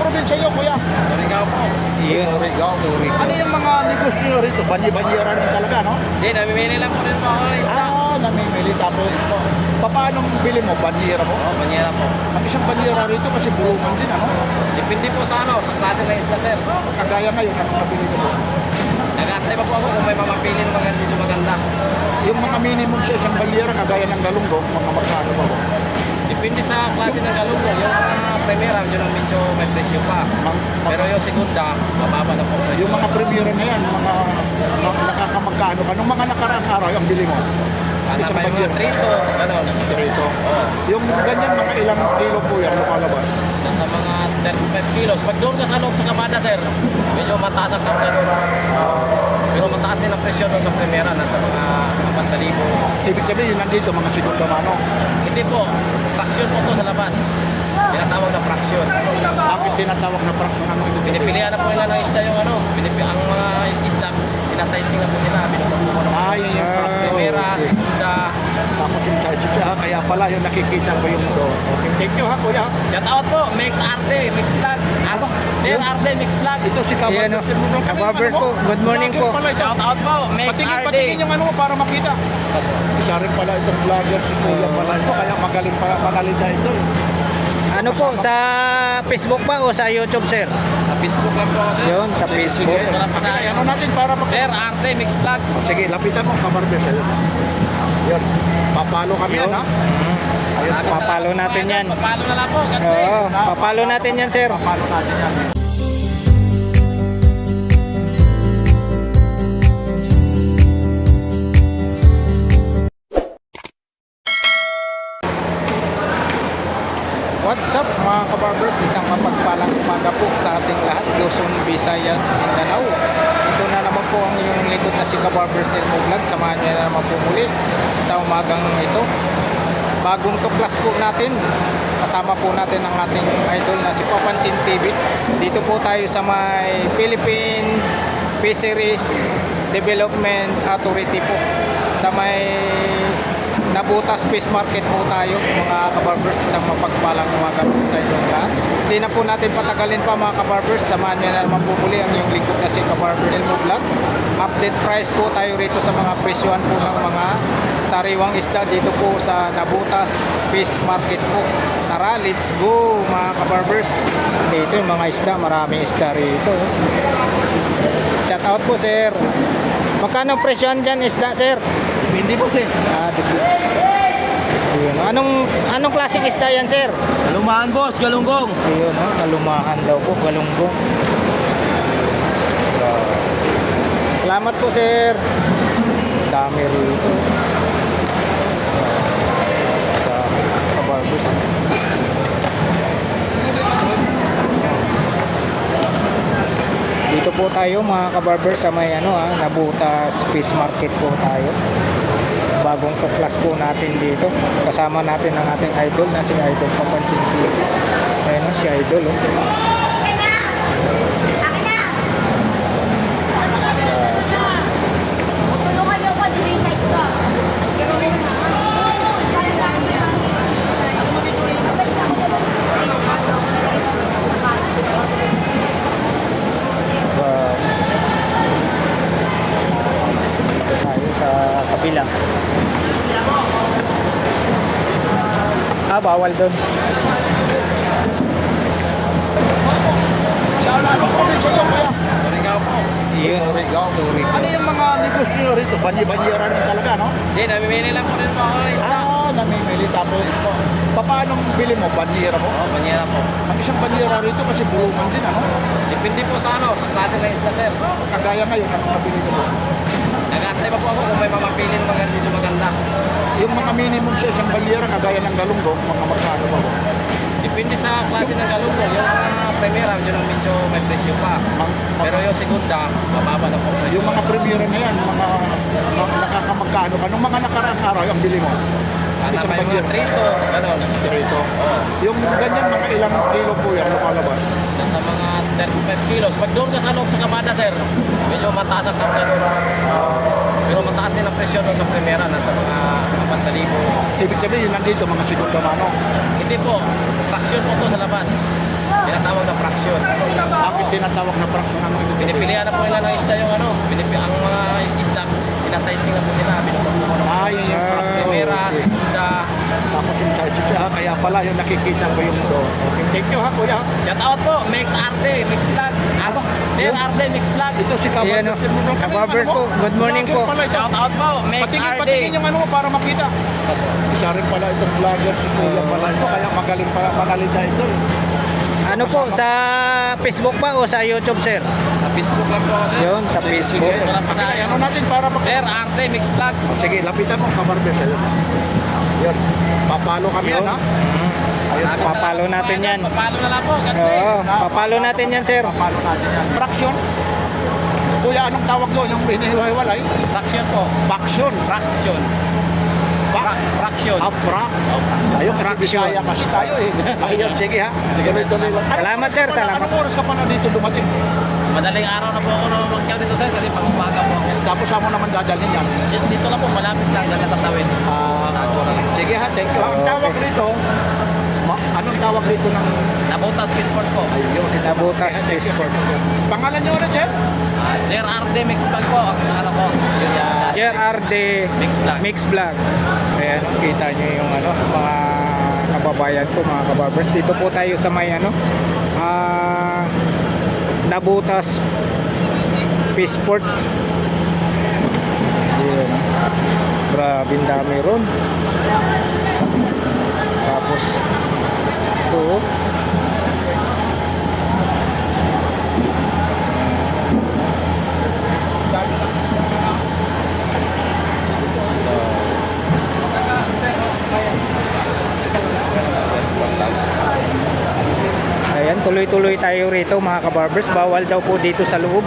probinsya nyo, kuya? Surigao po. Yun. Surigao. Surigao. Ano yung mga negosyo nyo rito? Banyi-banyera rin talaga, no? Hindi, namimili lang po rin po ako ng isda. Namimili. Tapos, paano bili mo? Banyera mo? Oo, banyera po. Ang isang banyera rito kasi bulungan din, ano? Depende po sa ano, sa klase ng isda, sir. Kagaya ngayon, ano nabili ko? Nag-aantay pa po ako kung may mamapili na medyo maganda. Yung mga minimum sa isang banyera, kagaya ng galunggong, mga magkano ba po? Depende sa klase ng galunggong. Yung mga primera, yun ang medyo may presyo pa. Pero yung segunda, mababa na po presyo. Yung mga premiere na yan, mga nakakamagkano ka, nung mga nakaraang araw, ang bili mo? Ano, may mga trito, gano'n. Dito. Oo. Yung ganyan, mga ilang kilo po yan, lumalabas. Nasa mga 35 kilos. Pag doon ka sa loob sa Kamada, sir, medyo mataas ang karga doon. Pero mataas din ang presyo doon sa primera, nasa mga 4,000. Ibig sabihin, nandito, mga segunda mano. Hindi po, fraction po to sa labas. Tinatawag na fraction. Bakit tinatawag na fraction? Ano ito? Pinipilihan na po nila ng isda yung ano, ang mga isda, sinasizing na po nila, binubuko po. Yun yung fraction. Primera, Okay. segunda. Tapos yung charge siya, kaya pala yung nakikita ko yung do. Okay, thank you ha, kuya. Shout out po, Mix Arte, Mix Vlog. Ano? Sir Arte, Mix Vlog. Ito si Kabarber. Ayan, Kabarber po. Good morning po. Shout out po, Mix Arte. Patingin yung ano mo para makita. Isa rin pala itong vlogger si kuya pala ito, kaya magaling pala panalita ito. Ano po, sa Facebook ba o sa YouTube, sir? Sa Facebook lang po ako, sir. Yun, sa Facebook. Wala pa sa Ano natin para Sir Arte, Mix Vlog. Sige, lapitan mo, Kabarber. Yun. Papalo kami yan, ha? Ayun, Maraming papalo salamat po, natin idol. yan. Papalo na lang po. God bless. Oo, papalo natin yan, sir. Papalo natin yan. What's up mga kabarbers? Isang mapagpalang umaga po sa ating lahat, Luzon, Visayas, Mindanao. Ito na naman po ang iyong lingkod na si Kabarbers Elmo Vlog. Samahan niyo na naman po muli sa umagang ito. Bagong tuklas po natin. Kasama po natin ang ating idol na si Papansin TV. Dito po tayo sa may Philippine Fisheries Development Authority po. Sa may Nabutas Fish Market po tayo mga kabarbers. Isang mapagpalang umaga po sa inyong lahat. Hindi na po natin patagalin pa mga kabarbers. Samahan niyo na naman po muli ang iyong lingkod na si Kabarber Elmo Vlog. Update price po tayo rito sa mga presyohan po ng mga sariwang isda dito po sa Nabutas Fish Market po. Tara, let's go mga kabarbers. Dito yung mga isda, maraming isda rito. Shout out po sir. Magkano presyohan dyan isda sir? Hindi po, sir. Ayun. Anong klaseng isda yan, sir? Lumahan, boss. Galunggong. Ayun, kalumahan daw po, galunggong. Salamat po, sir. Dami rito. Dami. Kabarbus. Dito po tayo mga kabarbers sa may Nabutas Fish Market po tayo. Bagong tuklas po natin dito. Kasama natin ang ating idol na si Idol Papansin TV. Ayun si Idol. Tayo sa kabila. Bawal doon. Anong probinsya nyo, kuya? Surigao po. Yun. Surigao. Surigao. Ano yung mga negosyo nyo rito? Banyi-banyera rin talaga, no? Hindi, namimili lang po rin po ako ng isda. Namimili. Tapos, paano bili mo? Banyera mo? Oo, banyera po. Ang isang banyera rito kasi bulungan din, ano? Depende po sa ano, sa klase ng isda, sir. Kagaya ngayon, ano nabili ko? Nag-aantay pa po ako kung may mamapili na medyo maganda. Yung mga minimum sa isang banyera, kagaya ng galunggong, mga magkano ba? Depende sa klase ng galunggong. Yung mga primera, yun ang medyo may presyo pa. Pero yung segunda, mababa na po presyo. Yung mga premiere na yan, mga nakakamagkano ka, nung mga nakaraang araw, ang bili mo? Ano, Isang may mga banyera. trito, gano'n. Dito. Oo. Yung ganyan, mga ilang kilo po yan, lumalabas. Nasa mga 35 kilos. Pag doon ka sa loob sa Kamada, sir, medyo mataas ang karga doon. Pero mataas din ang presyo doon sa primera, nasa mga 4,000. Ibig sabihin, nandito, mga segunda mano. Hindi po, fraction po to sa labas. tinatawag na fraction. Bakit tinatawag na fraction? Ano ito? Pinipilian na po nila ng isda yung ano, ang mga isda, sinasizing na po nila, binubok po Ah, yun yung fraction. primera, segunda. Tapos yung size, kaya pala yung nakikita ko yung doon. Okay, thank you ha, kuya. Shout out po, Mix Arte, Mix Vlog. Ano? Sir Arte, Mix Vlog. Ito si Kabarber. Ayan, oh. Kabarber po. Good morning po. Shout out po, Mix Arte. Patingin yung ano mo para makita. Isa rin pala itong vlogger si Kuya pala ito, kaya magaling pala panalita ito. Ano po, sa Facebook ba o sa YouTube, sir? Sa Facebook lang po kasi. Yun, sa Facebook. Sige, ano natin para Sir Arte, Mix Vlog. Sige, lapitan mo Kabarber sa'yo. Yun, papalo kami yan ha. Ayun, Papalo natin yan. Papalo na lang po. God Oo, bless. papalo natin yan, sir. papalo natin yan. Fraction. Kuya, anong tawag doon? Yung hinihiwalay? Fraction po. Fraction. Fraction. Fraction. Ayun, kasi Fraction. Bisaya kasi tayo eh. Ayun, sige ha. Tuloy-tuloy lang. Salamat, sir. Salamat. Anong oras ka pa na dito dumating? Madaling araw na po ako na magkyaw dito sir kasi pang-umaga po ako. Tapos saan mo naman dadalhin yan? Dito lang po, malapit lang dyan sa tawid. Sige ha, thank you. Ang tawag rito, anong tawag rito ng... Nabutas Fishport po. Ayun, Nabutas Thank you. Fishport. Pangalan niyo ulit, Jeff? Sir Arde Mix Vlog po. Ang ano ko. JRD Mix Vlog. Mix Vlog. Ayan, kita nyo yung ano, mga kababayan ko, mga kabarbers. Dito po tayo sa may ano, Nabutas Fishport. Ayan. Grabe, ang dami ron. Tapos ito, ayan, tuloy-tuloy tayo rito mga kabarbers. Bawal daw po dito sa loob.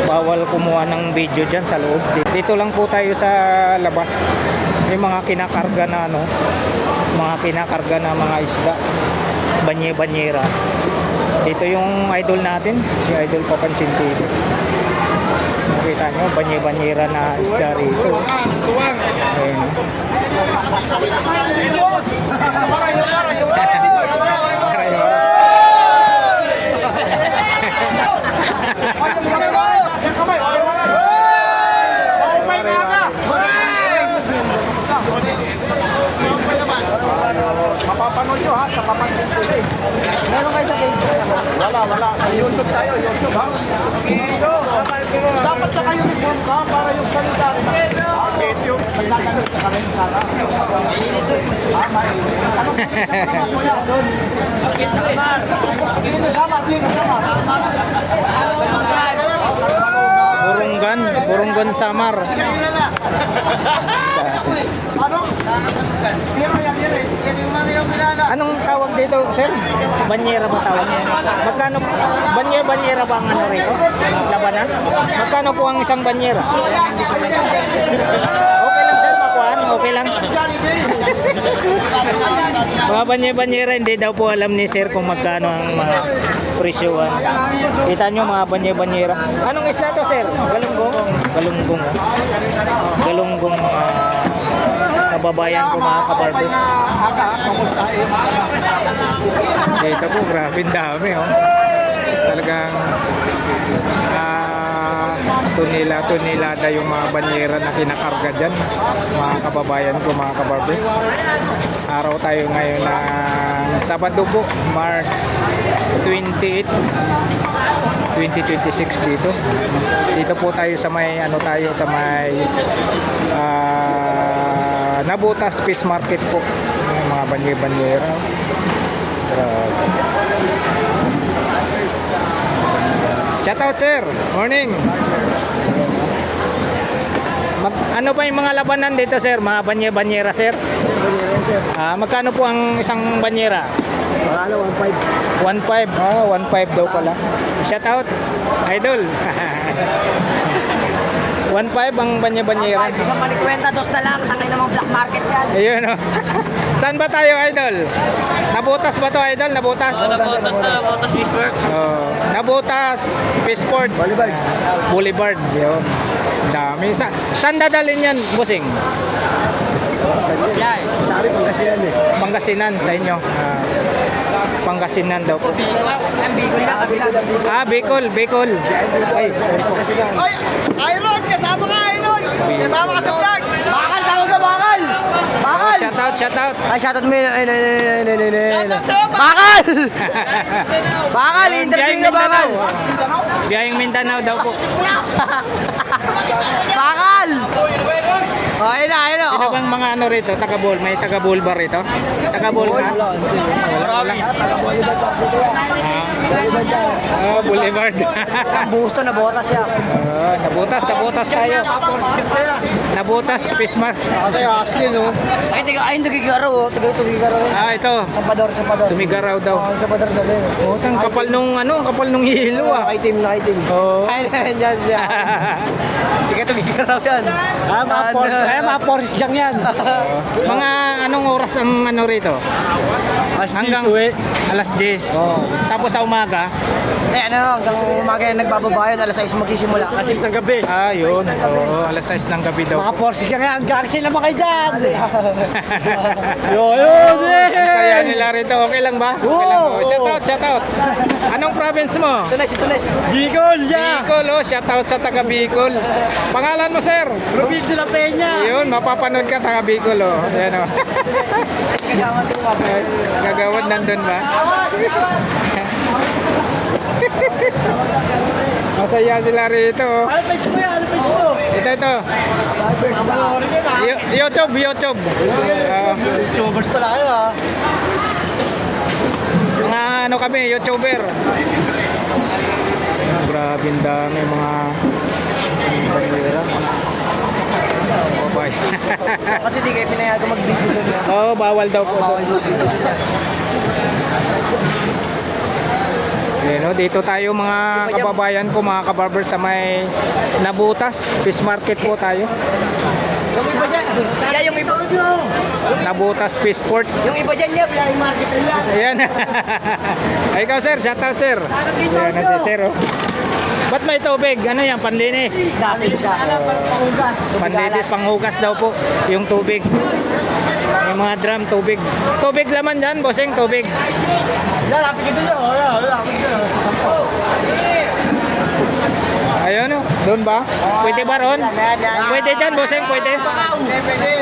Bawal kumuha ng video dyan sa loob. Dito lang po tayo sa labas. May mga kinakarga na ano, mga kinakarga na mga isda, banye-banyera. Dito yung idol natin, si Idol Papansin TV. Nakita nyo, banye-banyera na isda rito. Ayan. Mapapanood nyo ha, sa Papansin TV. Meron kayo sa Facebook? Wala. Sa YouTube tayo, YouTube ha. Dapat na kayo uniform ka para yung salita rin. YouTube. May nagamit ka rin sana. Anong naman kuya? Burunggan Samar. Ano? Anong tawag dito, sir? Banyera ba tawag? Magkano? Banyera ba ang ano rito? Labanan? Magkano po ang isang banyera? Okay lang, sir, makuhaan. Okay lang. Mga banyera, hindi daw po alam ni sir kung magkano ang mga presyuhan. Kita nyo mga banyera. Anong isla to, sir? Galunggong? Galunggong. Galunggong kababayan ko mga kabarbers. Dito po, grabe ang dami oh. Talagang tunilada yung mga banyera na kinakarga dyan, mga kababayan ko, mga kabarbers. Araw tayo ngayon ng Sabado po, March 28, 2026 dito. Dito po tayo sa may sa may Nabutas Fish Market po. Yung mga banyera. Grabe. Shout out, sir. Morning. Ano pa yung mga labanan dito, sir? Mga banyera, sir? Banyera, sir. Magkano po ang isang banyera? Ano, 1.5. 1.5. 1.5 daw pala. Shout out, idol. 1.5 ang banyera. Isang panikwenta, dos na lang. Tangay namang black market yan. Ayun oh. Saan ba tayo, idol? Nabutas ba to, idol? Nabutas? Nabutas Fishport. Oh, Nabutas Fishport. Boulevard. Yun. Dami. Saan dadalhin yan, bossing? Saan yun? Sabi, Pangasinan eh. Pangasinan sa inyo. Pangasinan daw po. Ang Bicol na. Bicol. Ah, Bicol, Bicol. Ay, Ay, Iron! Kasama ka, Iron! Kasama ka sa vlog! Bakal! Tawag ka, Bakal! oh, shout out. Ay, shoutout mo yun. Bakal! Bakal! Interview ka, Bakal! Biyaheng Mindanao daw po. Bakal! Oh, ayun na. Sino bang mga ano rito? Taga-Bol? May taga-Bol ba rito? Taga-Bol ba? Wala. Ah, Boulevard. Isang busto na botas siya. Nabutas tayo. Nabutas, Pismar. Ate, Ashley, no? Ay, nagigaraw. Tugigaraw. Ah, ito. Sampador. Tumigaraw daw. Sampador na rin. Oh, ang kapal nung hilo ah. Nakaitim. Oo. Ay, nandiyan siya. Hindi ka tumigaraw yan. Mga Porsche lang yan. Mga anong oras ang ano rito? Hanggang alas 10. Oo. Tapos sa umaga? Hanggang umaga yan nagbababayan. Alas 6 magsisimula. Alas 6 ng gabi. Ah, yun. Oo, alas 6 ng gabi daw. Mga Porsche ka yan. Gagsin naman kayo dyan. Ang saya nila rito. Okay lang ba? Okay lang. Oh, shout out. Anong province mo? Tunes. Bicol, Bicol, oh. Shout out sa taga Bicol. Pangalan mo, sir? Rubik de la Peña. Yun, mapapanood ka taga Bicol, oh. Ayan, oh. Gagawad nandun ba? Masaya sila rito, oh. Ano page mo yan? Ito. YouTube. YouTubers pala kayo ha. Mga ano kami, YouTuber. Grabe ang dami mga bandera. Oh, bye. Kasi di kayo pinayagan mag-video doon. Oh, bawal daw po. Bawal yung video doon. Ayan, oh, dito tayo mga kababayan ko, mga kabarber sa may Nabutas, Fish Market po tayo. Yung iba dyan. Kaya yung iba. Nabutas Fish Port. Yung iba dyan niya. Yung market na yan. Ayan. Ay, ikaw sir, shout out sir. Ayan na si sir, oh. Ba't may tubig? Ano yan? Panlinis? Isda. Pangugas. Panlinis, panghugas daw po yung tubig. May mga drum, tubig. Tubig laman dyan, bossing, tubig. Lalapit ka doon. Lalapit ka doon. Ayun, oh. Doon ba? Pwede ba ron? Pwede dyan, bossing, pwede.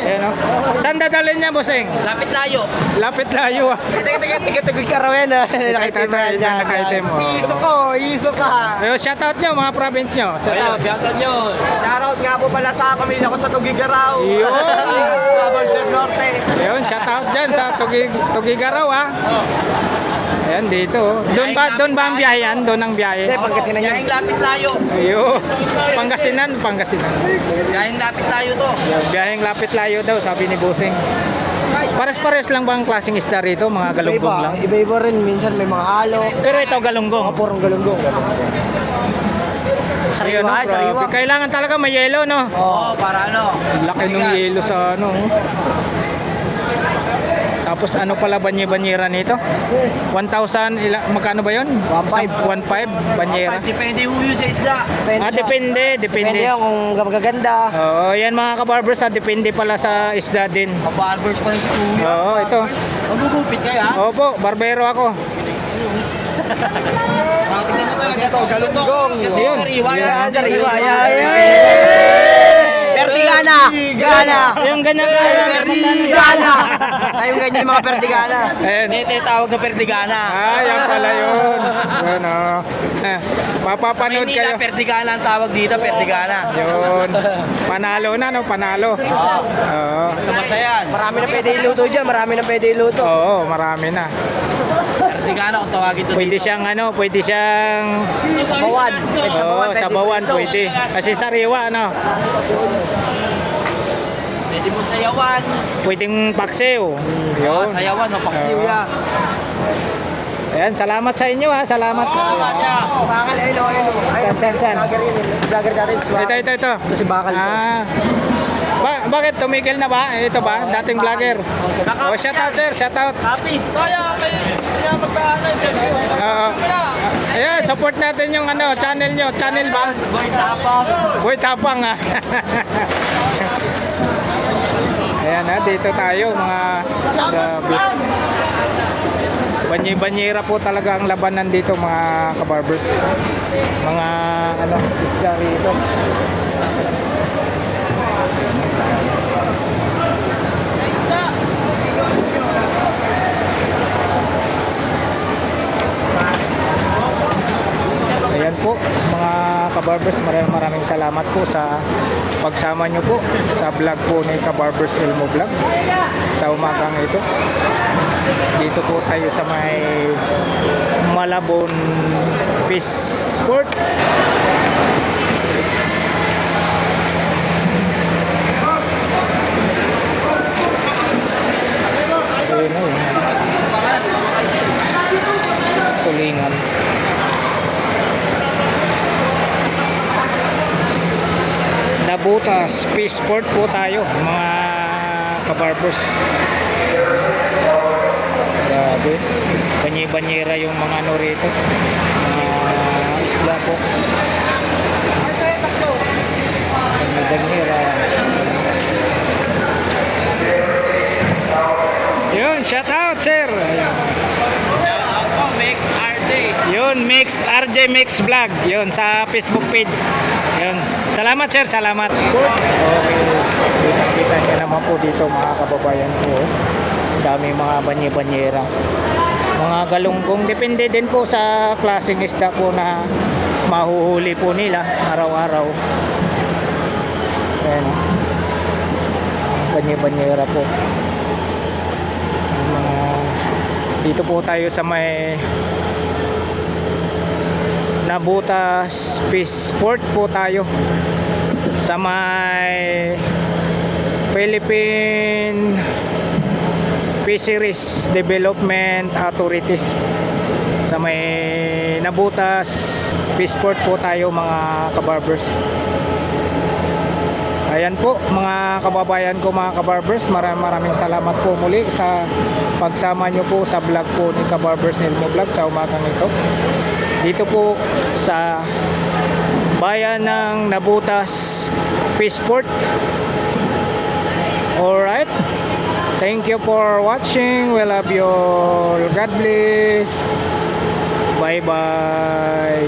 Ayan, oh. Saan dadalhin niya, bossing? Lapit layo. Lapit layo, ah. Tiga-tugig ka raw yan. Nakaitem, oh. Iso ka. Ayun, shout out nyo, mga province nyo. Shout out. Shoutout nga po pala sa pamilya ko sa Tugigaraw. Yun. Babal del Norte. Ayun, shout out dyan sa Tugigaraw, ah. Ayan, dito, oh. Doon ba ang biyahe? Doon ang biyahe? Hindi, Pangasinan yan. Gahing lapit layo. Ayun. Pangasinan. Gahing lapit layo to. Biyaheng lapit layo daw, sabi ni Bossing. Pares-pares lang ba ang klaseng isda rito? Mga galunggong lang? Iba-iba rin. Minsan may mga halo. Pero ito galunggong. Purong galunggong. Ayun, no? Sariwa. Kailangan talaga may yelo, no? Oo, para ano? Laki ng yelo sa ano. Tapos ano pala banyera nito? 1,000, magkano ba yun? 1,500. 1,500 banyera. Depende ho yun sa isda. Depende. Depende yan kung magaganda. Oo, yan mga kabarbers, depende pala sa isda din. Barbers pa ng tuyo. Oo, ito. Magugupit kayo ha? Opo, barbero ako. Tingnan mo talaga ito. Galunggong. Yun. Sariwa yan. Yan, sariwa. Perdigana. Yung ganyan Perdigana. Ay, yung ganyan yung mga perdigana. Ayan. Ito yung tawag na perdigana. Ah, yan pala yun. Yan, oh. Mapapanood Manila, kayo. perdigana ang tawag dito, perdigana. Yun. Panalo na, no? Panalo. Oo. Basta yan. Marami na pwede iluto dyan. Marami na pwede iluto. Oo, marami na. Perdigana kung tawagin to Pwede dito. siyang ano, pwede siyang Sabawan. Pwede Oo, pwede sabawan iluto. pwede. Kasi sariwa, ano? Pwede mo sayawan. Pwedeng paksiw. Yun. Sayawan o paksiw Oo. yan. Ayan, salamat sa inyo, ha. Salamat. Salamat yan. Bakal, ayun o. Saan? Vlogger yun. Vlogger natin. Ito. Ito si Bakal. Ah. Bakit tumigil na ba? Ito ba? Dating vlogger. Oh, shout out sir, shout out. Kapis. Saya magpaano interview. Oo. Ayan, support natin yung ano, channel nyo. Channel ba? Boy tapang. Boy Tapang, ha. Ayan, ha, dito tayo mga Banyera po talaga ang labanan dito mga kabarbers. Mga ano, isda rito. Ayan po mga kabarbers, maraming salamat po sa pagsama nyo po sa vlog po ni Kabarbers Elmo Vlog sa umagang ito. Dito po tayo sa may Malabon Fish Port. Ayun na yun. Tulingan. Nabutas Fish Port po tayo mga kabarbers. Grabe, banyera yung mga ano rito, mga isla po. Banyera. Yun, shout out sir. Shoutout po, Mix RJ. Yun, Mix RJ Mix Vlog. Yun, sa Facebook page. Yun, salamat sir, salamat. Okay, kita niyo naman po dito mga kababayan ko. Dami mga banyera, mga galunggong, depende din po sa klaseng isda po na mahuhuli po nila araw-araw. Ayan, banyera po. Dito po tayo sa may Nabutas Fish Port po tayo sa may Philippine Fisheries Development Authority. Sa may Nabutas Fish Port po tayo mga kabarbers. Ayan po mga kababayan ko mga kabarbers, maraming salamat po muli sa pagsama nyo po sa vlog po ni Kabarbers Elmo Vlog sa umagang ito. Dito po sa bayan ng Nabutas Fish Port. Alright, thank you for watching. We love you all. God bless. Bye bye.